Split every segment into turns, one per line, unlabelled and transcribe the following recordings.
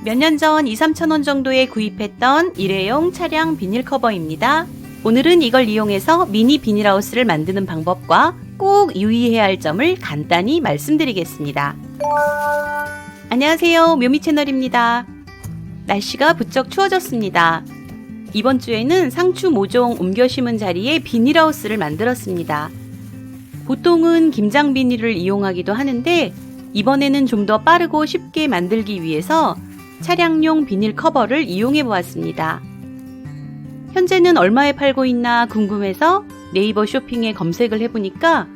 몇 년 전 2~3천 원 정도에 구입했던 일회용 차량 비닐 커버입니다. 오늘은 이걸 이용해서 미니 비닐하우스를 만드는 방법과 꼭 유의해야 할 점을 간단히 말씀드리겠습니다. 안녕하세요, 묘미 채널입니다. 날씨가 부쩍 추워졌습니다. 이번 주에는 상추 모종 옮겨 심은 자리에 비닐하우스를 만들었습니다. 보통은 김장 비닐을 이용하기도 하는데 이번에는 좀 더 빠르고 쉽게 만들기 위해서 차량용 비닐 커버를 이용해 보았습니다. 현재는 얼마에 팔고 있나 궁금해서 네이버 쇼핑에 검색을 해보니까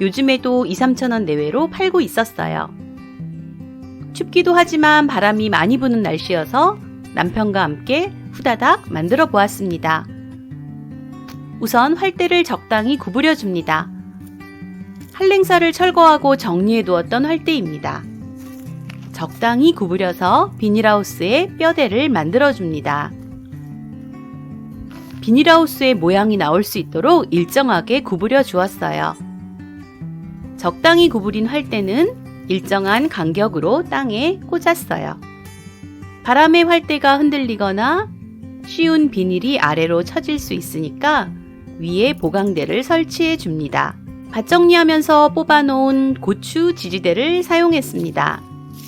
요즘에도 2~3천 원 내외로 팔고 있었어요. 춥기도 하지만 바람이 많이 부는 날씨여서 남편과 함께 후다닥 만들어 보았습니다. 우선 활대를 적당히 구부려 줍니다. 한랭사를 철거하고 정리해 두었던 활대입니다. 적당히 구부려서 비닐하우스에 뼈대를 만들어 줍니다. 비닐하우스의 모양이 나올 수 있도록 일정하게 구부려 주었어요. 적당히 구부린 활대는 일정한 간격으로 땅에 꽂았어요. 바람에 활대가 흔들리거나 쉬운 비닐이 아래로 처질 수 있으니까 위에 보강대를 설치해 줍니다. 밭 정리하면서 뽑아놓은 고추 지지대를 사용했습니다.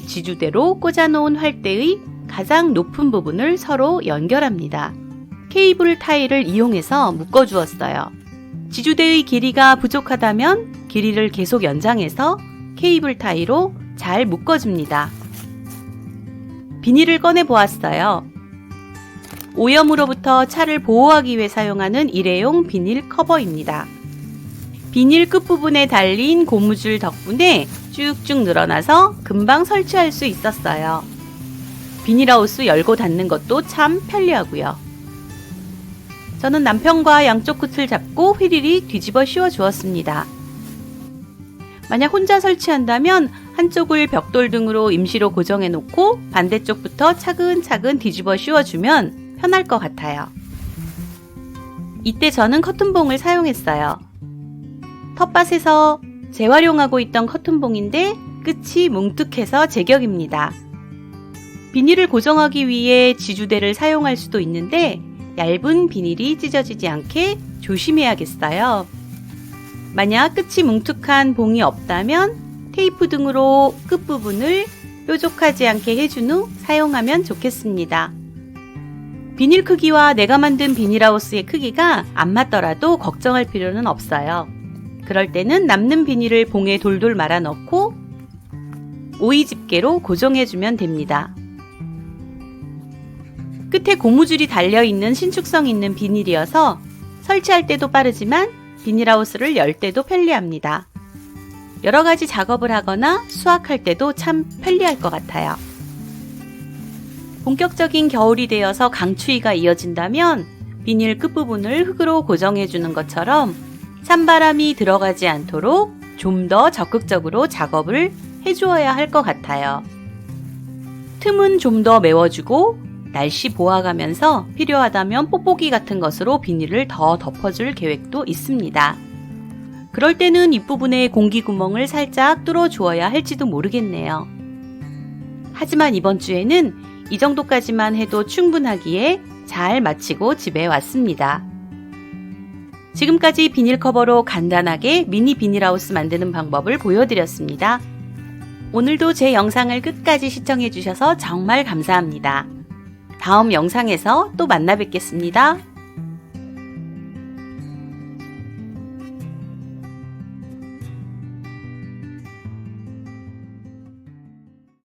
지주대로 꽂아놓은 활대의 가장 높은 부분을 서로 연결합니다. 케이블 타일을 이용해서 묶어주었어요. 지주대의 길이가 부족하다면 길이를 계속 연장해서 케이블 타이로 잘 묶어줍니다. 비닐을 꺼내 보았어요. 오염으로부터 차를 보호하기 위해 사용하는 일회용 비닐 커버입니다. 비닐 끝부분에 달린 고무줄 덕분에 쭉쭉 늘어나서 금방 설치할 수 있었어요. 비닐하우스 열고 닫는 것도 참 편리하고요. 저는 남편과 양쪽 끝을 잡고 휘리릭 뒤집어 씌워 주었습니다. 만약 혼자 설치한다면 한쪽을 벽돌 등으로 임시로 고정해 놓고 반대쪽부터 차근차근 뒤집어 씌워주면 편할 것 같아요. 이때 저는 커튼봉을 사용했어요. 텃밭에서 재활용하고 있던 커튼봉인데 끝이 뭉툭해서 제격입니다. 비닐을 고정하기 위해 지주대를 사용할 수도 있는데 얇은 비닐이 찢어지지 않게 조심해야겠어요. 만약 끝이 뭉툭한 봉이 없다면 테이프 등으로 끝부분을 뾰족하지 않게 해준 후 사용하면 좋겠습니다. 비닐 크기와 내가 만든 비닐하우스의 크기가 안 맞더라도 걱정할 필요는 없어요. 그럴 때는 남는 비닐을 봉에 돌돌 말아 넣고 오이 집게로 고정해주면 됩니다. 끝에 고무줄이 달려있는 신축성 있는 비닐이어서 설치할 때도 빠르지만 비닐하우스를 열 때도 편리합니다. 여러 가지 작업을 하거나 수확할 때도 참 편리할 것 같아요. 본격적인 겨울이 되어서 강추위가 이어진다면 비닐 끝부분을 흙으로 고정해주는 것처럼 찬바람이 들어가지 않도록 좀 더 적극적으로 작업을 해주어야 할 것 같아요. 틈은 좀 더 메워주고 날씨 보아가면서 필요하다면 뽁뽁이 같은 것으로 비닐을 더 덮어줄 계획도 있습니다. 그럴 때는 윗부분에 공기 구멍을 살짝 뚫어 주어야 할지도 모르겠네요. 하지만 이번 주에는 이 정도까지만 해도 충분하기에 잘 마치고 집에 왔습니다. 지금까지 비닐 커버로 간단하게 미니 비닐하우스 만드는 방법을 보여드렸습니다. 오늘도 제 영상을 끝까지 시청해주셔서 정말 감사합니다. 다음 영상에서 또 만나 뵙겠습니다.